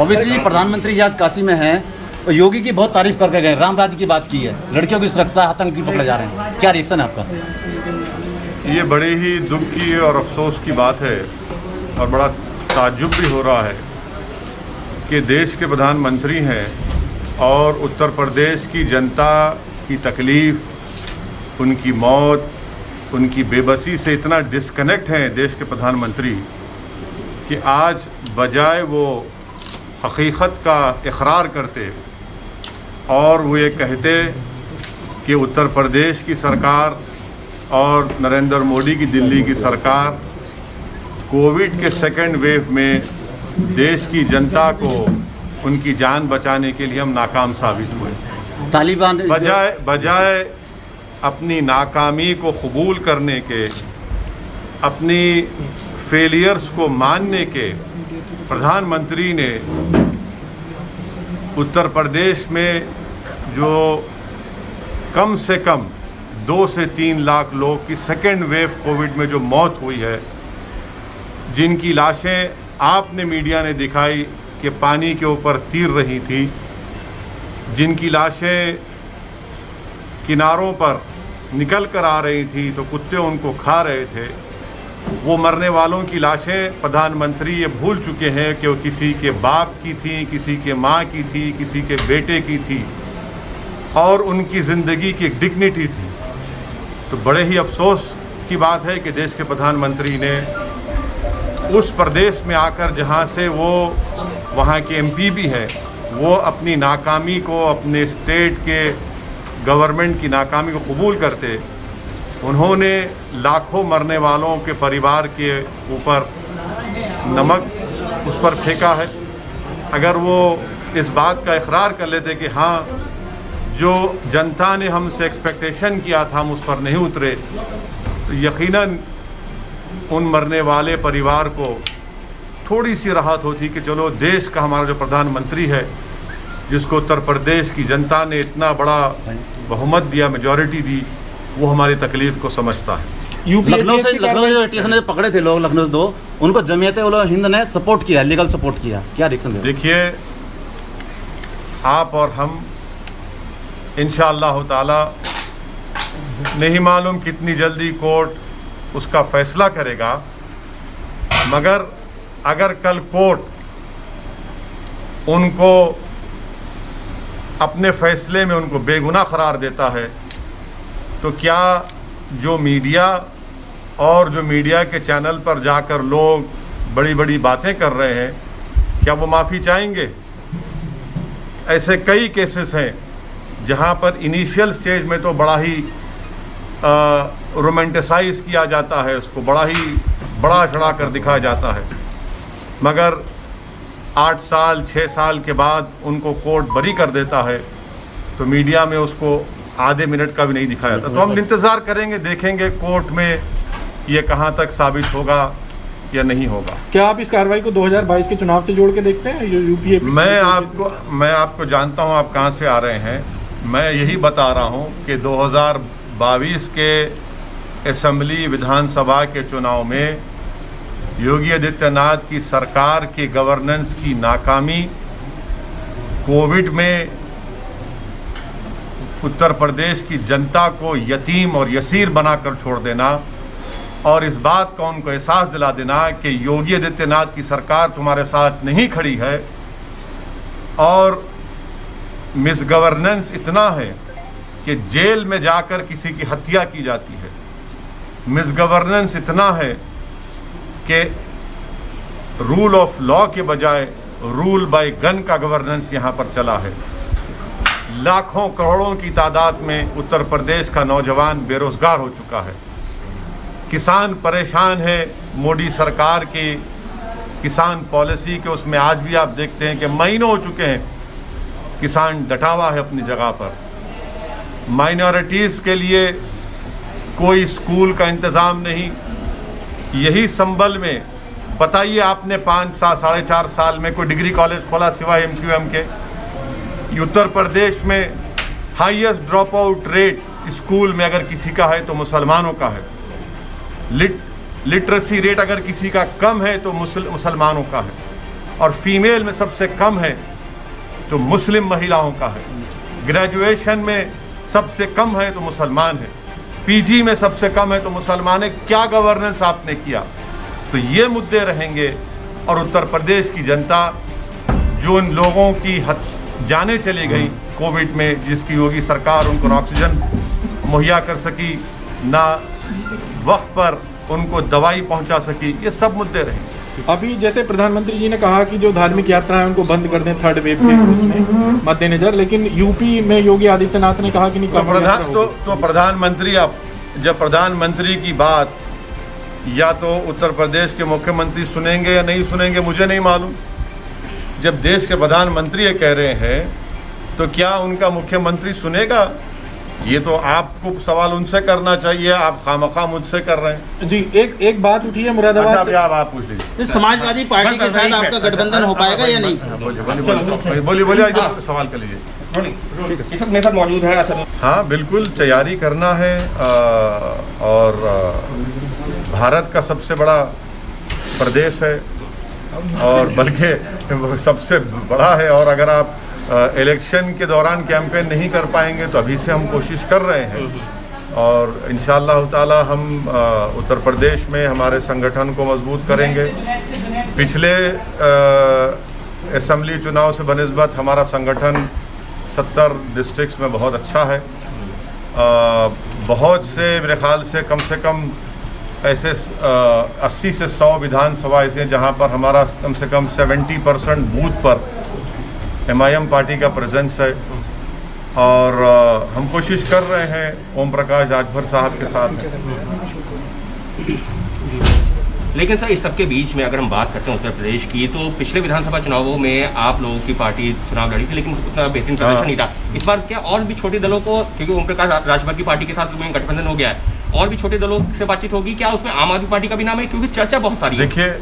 Obviously प्रधानमंत्री जी आज काशी में हैं और योगी की बहुत तारीफ करके गए, राम राज्य की बात की है, लड़कियों की सुरक्षा, आतंकी पकड़े जा रहे हैं, क्या रिएक्शन है आपका? ये बड़े ही दुख की और अफसोस की बात है और बड़ा ताज्जुब भी हो रहा है कि देश के प्रधानमंत्री हैं और उत्तर प्रदेश की जनता की तकलीफ़, उनकी मौत, उनकी बेबसी से इतना डिस्कनेक्ट हैं देश के प्रधानमंत्री कि आज बजाय वो हकीकत का इकरार करते और वो ये कहते कि उत्तर प्रदेश की सरकार और नरेंद्र मोदी की दिल्ली की सरकार कोविड के सेकेंड वेव में देश की जनता को उनकी जान बचाने के लिए हम नाकाम साबित हुए। तालिबान बजाय अपनी नाकामी को कबूल करने के, अपनी फेलियर्स को मानने के, प्रधानमंत्री ने उत्तर प्रदेश में जो कम से कम 2 से 3 लाख लोग की सेकेंड वेव कोविड में जो मौत हुई है, जिनकी लाशें आपने मीडिया ने दिखाई कि पानी के ऊपर तैर रही थी, जिनकी लाशें किनारों पर निकल कर आ रही थी तो कुत्ते उनको खा रहे थे, वो मरने वालों की लाशें प्रधानमंत्री ये भूल चुके हैं कि वो किसी के बाप की थी, किसी के माँ की थी, किसी के बेटे की थी और उनकी ज़िंदगी की एक डिग्निटी थी। तो बड़े ही अफसोस की बात है कि देश के प्रधानमंत्री ने उस प्रदेश में आकर, जहाँ से वो वहाँ के एमपी भी है, वो अपनी नाकामी को, अपने स्टेट के गवर्नमेंट की नाकामी को कबूल करते, उन्होंने लाखों मरने वालों के परिवार के ऊपर नमक उस पर फेंका है। अगर वो इस बात का इकरार कर लेते कि हाँ, जो जनता ने हमसे एक्सपेक्टेशन किया था हम उस पर नहीं उतरे, तो यकीनन उन मरने वाले परिवार को थोड़ी सी राहत होती कि चलो देश का हमारा जो प्रधानमंत्री है, जिसको उत्तर प्रदेश की जनता ने इतना बड़ा बहुमत दिया, मेजॉरिटी दी, वो हमारी तकलीफ़ को समझता है। लखनऊ से जो पकड़े थे लोग, लखनऊ से 2, उनको जमीयत-उल-हिंद ने सपोर्ट किया, लीगल सपोर्ट किया, क्या रिएक्शन? देखिए, आप और हम इंशाअल्लाह ताला नहीं मालूम कितनी जल्दी कोर्ट उसका फैसला करेगा, मगर अगर कल कोर्ट उनको अपने फैसले में उनको बेगुनाह करार देता है, तो क्या जो मीडिया और जो मीडिया के चैनल पर जाकर लोग बड़ी बड़ी बातें कर रहे हैं, क्या वो माफ़ी चाहेंगे? ऐसे कई केसेस हैं जहां पर इनिशियल स्टेज में तो बड़ा ही रोमांटिसाइज किया जाता है, उसको बड़ा ही बड़ा चढ़ा कर दिखाया जाता है, मगर 8 साल 6 साल के बाद उनको कोर्ट बरी कर देता है तो मीडिया में उसको आधे मिनट का भी नहीं दिखाया जाता। तो हम इंतज़ार करेंगे, देखेंगे कोर्ट में ये कहाँ तक साबित होगा या नहीं होगा। क्या आप इस कार्रवाई को 2022 के चुनाव से जोड़ के देखते हैं? यूपीए मैं आपको जानता हूँ आप कहाँ से आ रहे हैं। मैं यही बता रहा हूँ कि 2022 के असेंबली विधानसभा के चुनाव में योगी आदित्यनाथ की सरकार की गवर्नेंस की नाकामी, कोविड में उत्तर प्रदेश की जनता को यतीम और यसीर बनाकर छोड़ देना और इस बात का उनको एहसास दिला देना कि योगी आदित्यनाथ की सरकार तुम्हारे साथ नहीं खड़ी है और मिसगवर्नेंस इतना है कि जेल में जाकर किसी की हत्या की जाती है। मिसगवर्नेंस इतना है कि रूल ऑफ लॉ के बजाय रूल बाय गन का गवर्नेंस यहाँ पर चला है। लाखों करोड़ों की तादाद में उत्तर प्रदेश का नौजवान बेरोजगार हो चुका है। किसान परेशान है मोदी सरकार की किसान पॉलिसी के, उसमें आज भी आप देखते हैं कि महीनों हो चुके हैं किसान डटा हुआ है अपनी जगह पर। माइनॉरिटीज़ के लिए कोई स्कूल का इंतज़ाम नहीं। यही संबल में बताइए आपने 5 साल 4.5 साल में कोई डिग्री कॉलेज खोला सिवाय MQM के? उत्तर प्रदेश में highest drop out rate school में अगर किसी का है तो मुसलमानों का है। लिटरेसी रेट अगर किसी का कम है तो मुसलमानों का है। और फीमेल में सबसे कम है तो मुस्लिम महिलाओं का है। ग्रेजुएशन में सबसे कम है तो मुसलमान है। पीजी में सबसे कम है तो मुसलमान है। क्या गवर्नेंस आपने किया? तो ये मुद्दे रहेंगे। और उत्तर प्रदेश की जनता जो इन लोगों की जानें चली गई कोविड में, जिसकी योगी सरकार उनको ऑक्सीजन मुहैया कर सकी, ना वक्त पर उनको दवाई पहुंचा सकी, ये सब मुद्दे रहेंगे। अभी जैसे प्रधानमंत्री जी ने कहा कि जो धार्मिक यात्राएं उनको बंद कर दें थर्ड वेव के उसमें मद्देनजर, लेकिन यूपी में योगी आदित्यनाथ ने कहा कि नहीं। तो प्रधानमंत्री, अब जब प्रधानमंत्री की बात या तो उत्तर प्रदेश के मुख्यमंत्री सुनेंगे या नहीं सुनेंगे मुझे नहीं मालूम। जब देश के प्रधानमंत्री ये कह रहे हैं तो क्या उनका मुख्यमंत्री सुनेगा? ये तो आपको सवाल उनसे करना चाहिए, आप खामखा मुझसे कर रहे हैं। जी एक बात उठी है मुरादाबाद से। आप पूछ लीजिए, समाजवादी पार्टी के साथ आपका गठबंधन हो पाएगा या नहीं? बोलिए, सवाल कर लीजिए। मेरे साथ मौजूद है असद। हाँ, बिल्कुल तैयारी करना है। और भारत का सबसे बड़ा प्रदेश है और बल्कि सबसे बड़ा है। और अगर आप इलेक्शन के दौरान कैंपेन नहीं कर पाएंगे तो अभी से हम कोशिश कर रहे हैं। और इंशाअल्लाह ताला हम उत्तर प्रदेश में हमारे संगठन को मजबूत करेंगे। पिछले असेंबली चुनाव से बनिस्बत हमारा संगठन 70 डिस्ट्रिक्ट्स में बहुत अच्छा है। बहुत से मेरे ख्याल से कम ऐसे 80 से 100 विधानसभा ऐसे हैं जहाँ पर हमारा कम से कम 70% बूथ पर MIM पार्टी का प्रेजेंस है। और हम कोशिश कर रहे हैं ओम प्रकाश राजभर साहब के साथ। लेकिन सर, इस सबके बीच में अगर हम बात करते हैं उत्तर प्रदेश की, तो पिछले विधानसभा चुनावों में आप लोगों की पार्टी चुनाव लड़ी थी लेकिन उतना बेहतरीन प्रदर्शन नहीं था। इस बार क्या और भी छोटे दलों को, क्योंकि ओम प्रकाश राजभर की पार्टी के साथ गठबंधन हो गया है, और भी छोटे दलों से बातचीत होगी क्या? उसमें आम आदमी पार्टी का भी नाम है, क्योंकि चर्चा बहुत सारी है। देखिए,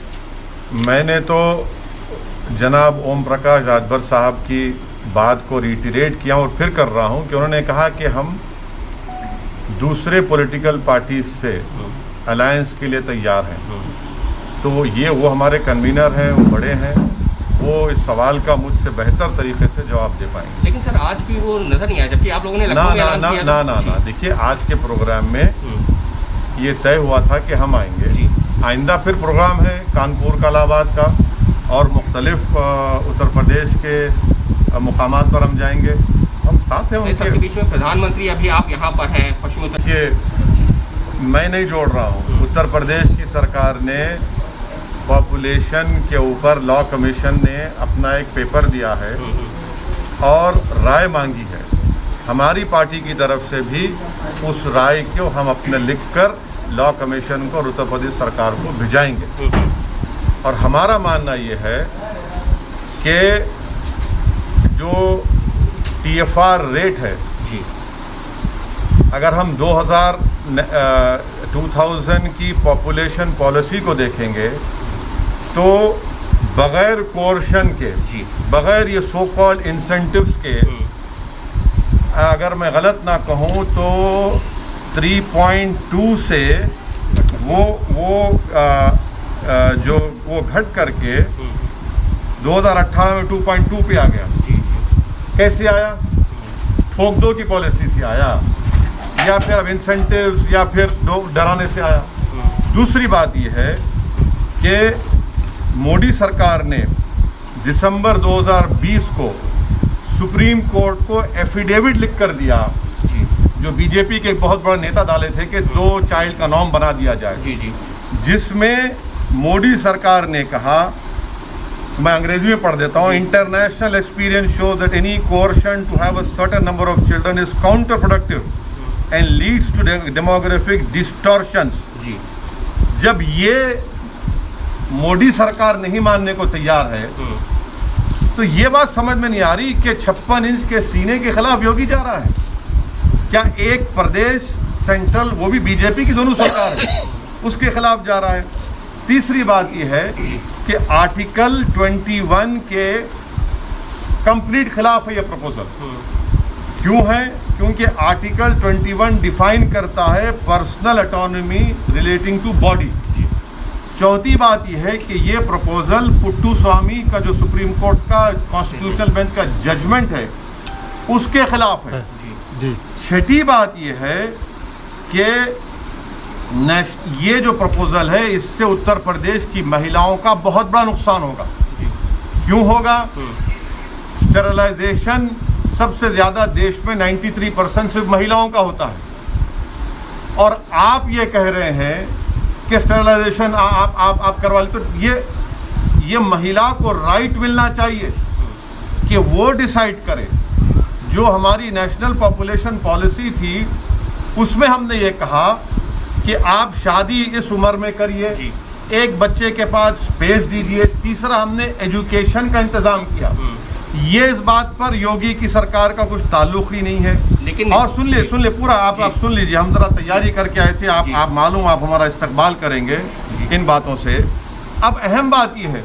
मैंने तो जनाब ओम प्रकाश राजभर साहब की बात को रिटरेट किया और फिर कर रहा हूं कि उन्होंने कहा कि हम दूसरे पॉलिटिकल पार्टी से अलायंस के लिए तैयार हैं। तो वो हमारे कन्वीनर हैं, वो बड़े हैं, वो इस सवाल का मुझसे बेहतर तरीके से जवाब दे पाएंगे। लेकिन सर, आज भी वो नजर नहीं आया, जबकि आप लोगों ने ना। देखिए, आज के प्रोग्राम में ये तय हुआ था कि हम आएंगे। आइंदा फिर प्रोग्राम है कानपुर, कालाबाद का और मुख्तलिफ उत्तर प्रदेश के मुकामात पर हम जाएंगे। हम साथ हैं उनके। बीच में प्रधानमंत्री अभी आप यहाँ पर हैं पश्चिमी उत्तर। देखिए, मैं नहीं जोड़ रहा हूँ। उत्तर प्रदेश की सरकार ने पॉपुलेशन के ऊपर लॉ कमीशन ने अपना एक पेपर दिया है और राय मांगी है। हमारी पार्टी की तरफ से भी उस राय को हम अपने लिखकर लॉ कमीशन को और उत्तर प्रदेश सरकार को भिजाएंगे। और हमारा मानना ये है कि जो TFR रेट है, अगर हम 2000 की पॉपुलेशन पॉलिसी को देखेंगे तो बगैर कोर्शन के, बगैर ये सो कॉल्ड इंसेंटिव्स के, अगर मैं गलत ना कहूँ तो 3.2 से वो घट करके 2018 में 2.2 पे आ गया। कैसे आया? ठोक दो की पॉलिसी से आया या फिर अब इंसेंटिव्स या फिर डराने से आया? दूसरी बात यह है कि मोदी सरकार ने दिसंबर 2020 को सुप्रीम कोर्ट को एफिडेविट लिख कर दिया, जो बीजेपी के बहुत बड़े नेता डाले थे कि 2 चाइल्ड का नॉर्म बना दिया जाए, जिसमें मोदी सरकार ने कहा, मैं अंग्रेजी में पढ़ देता हूँ, international experience show that any coercion to have a certain number of children is counter productive and leads to demographic distortions. जब ये मोदी सरकार नहीं मानने को तैयार है तो ये बात समझ में नहीं आ रही कि 56 इंच के सीने के खिलाफ योगी जा रहा है। क्या एक प्रदेश सेंट्रल, वो भी बीजेपी की दोनों सरकार है, उसके खिलाफ जा रहा है? तीसरी बात यह है कि आर्टिकल 21 के कंप्लीट खिलाफ है ये प्रपोजल। क्यों है? क्योंकि आर्टिकल 21 डिफाइन करता है personal autonomy relating to body. चौथी बात यह है कि ये प्रपोजल पुट्टू स्वामी का जो सुप्रीम कोर्ट का कॉन्स्टिट्यूशनल बेंच का जजमेंट है उसके खिलाफ है। जी छठी बात यह है कि ये जो प्रपोजल है इससे उत्तर प्रदेश की महिलाओं का बहुत बड़ा नुकसान होगा। क्यों होगा? स्टेरिलाइजेशन सबसे ज़्यादा देश में 93% सिर्फ महिलाओं का होता है और आप ये कह रहे हैं कि स्टेरिलाइजेशन आप करवा ले, तो ये महिला को राइट मिलना चाहिए कि वो डिसाइड करे। जो हमारी नेशनल पॉपुलेशन पॉलिसी थी उसमें हमने ये कहा कि आप शादी इस उम्र में करिए, एक बच्चे के पास स्पेस दीजिए। तीसरा, हमने एजुकेशन का इंतजाम किया। ये इस बात पर योगी की सरकार का कुछ ताल्लुक ही नहीं है। लेकिन और सुन ले पूरा आप सुन लीजिए, हम जरा तैयारी करके आए थे, आप मालूम आप हमारा इस्तकबाल करेंगे इन बातों से। अब अहम बात यह है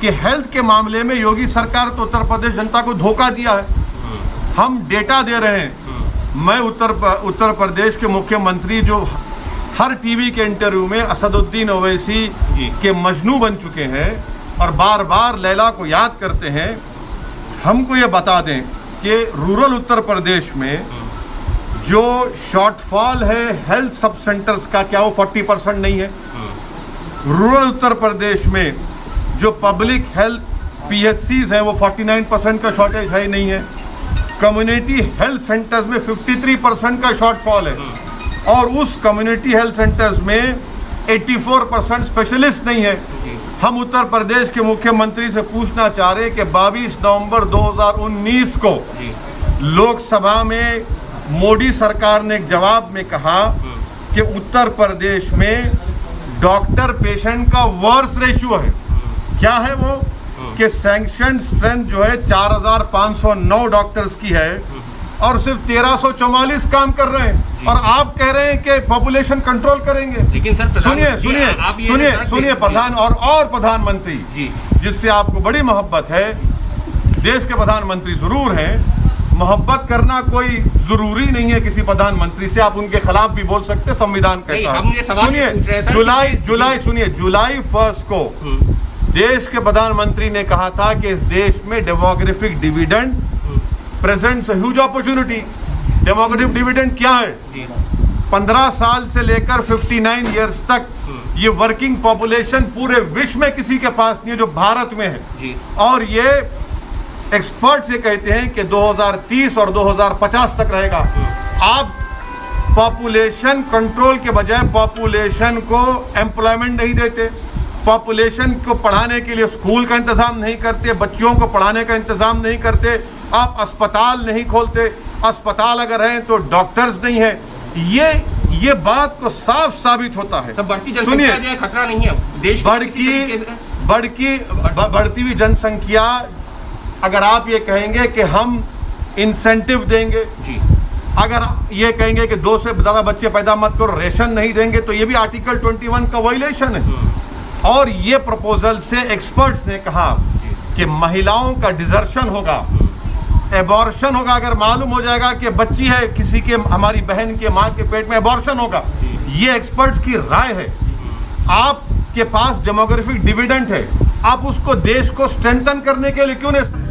कि हेल्थ के मामले में योगी सरकार तो उत्तर प्रदेश जनता को धोखा दिया है। हम डेटा दे रहे हैं। मैं उत्तर प्रदेश के मुख्यमंत्री जो हर टीवी के इंटरव्यू में असदुद्दीन ओवैसी के मजनू बन चुके हैं और बार बार लैला को याद करते हैं, हमको ये बता दें कि रूरल उत्तर प्रदेश में जो शॉर्टफॉल है हेल्थ सब सेंटर्स का, क्या वो 40% नहीं है? रूरल उत्तर प्रदेश में जो पब्लिक हेल्थ PHCs हैं वो 49% का शॉर्टेज है ही नहीं है। कम्युनिटी हेल्थ सेंटर्स में 53% का शॉर्टफॉल है और उस कम्युनिटी हेल्थ सेंटर्स में 84% स्पेशलिस्ट नहीं है। हम उत्तर प्रदेश के मुख्यमंत्री से पूछना चाह रहे हैं कि 22 नवंबर 2019 को लोकसभा में मोदी सरकार ने एक जवाब में कहा कि उत्तर प्रदेश में डॉक्टर पेशेंट का वर्स रेशियो है। क्या है वो? कि सैंक्शन स्ट्रेंथ जो है 4509 डॉक्टर्स की है और सिर्फ 1344 काम कर रहे हैं और आप कह रहे हैं कि पॉपुलेशन कंट्रोल करेंगे। लेकिन सर सुनिए प्रधान और प्रधानमंत्री जिससे आपको बड़ी मोहब्बत है, देश के प्रधानमंत्री जरूर हैं, मोहब्बत करना कोई जरूरी नहीं है किसी प्रधानमंत्री से, आप उनके खिलाफ भी बोल सकते, संविधान कहता है। सुनिए जुलाई 1 को देश के प्रधानमंत्री ने कहा था कि इस देश में demographic dividend presents huge opportunity. Demographic dividend क्या है? 15 साल से लेकर 59 इयर्स तक ये वर्किंग पॉपुलेशन पूरे विश्व में किसी के पास नहीं है जो भारत में है। और ये एक्सपर्ट्स ये कहते हैं कि 2030 और 2050 तक रहेगा। आप पॉपुलेशन कंट्रोल के बजाय पॉपुलेशन को एम्प्लॉयमेंट नहीं देते, पॉपुलेशन को पढ़ाने के लिए स्कूल का इंतजाम नहीं करते, बच्चियों को पढ़ाने का इंतजाम नहीं करते, आप अस्पताल नहीं खोलते, अस्पताल अगर हैं तो डॉक्टर्स नहीं है। ये बात को साफ साबित होता है। बढ़ती जनसंख्या जो है खतरा नहीं है देश बढ़ती हुई जनसंख्या, अगर आप ये कहेंगे कि हम इंसेंटिव देंगे, अगर ये कहेंगे कि 2 से ज़्यादा बच्चे पैदा मत करो, रेशन नहीं देंगे, तो ये भी आर्टिकल 21 का वायलेशन है। और ये प्रपोजल से एक्सपर्ट्स ने कहा कि महिलाओं का डिजर्शन होगा, एबॉर्शन होगा। अगर मालूम हो जाएगा कि बच्ची है किसी के, हमारी बहन के माँ के पेट में, एबॉर्शन होगा। ये एक्सपर्ट्स की राय है। आपके पास डेमोग्राफिक डिविडेंड है, आप उसको देश को स्ट्रेंथन करने के लिए क्यों नहीं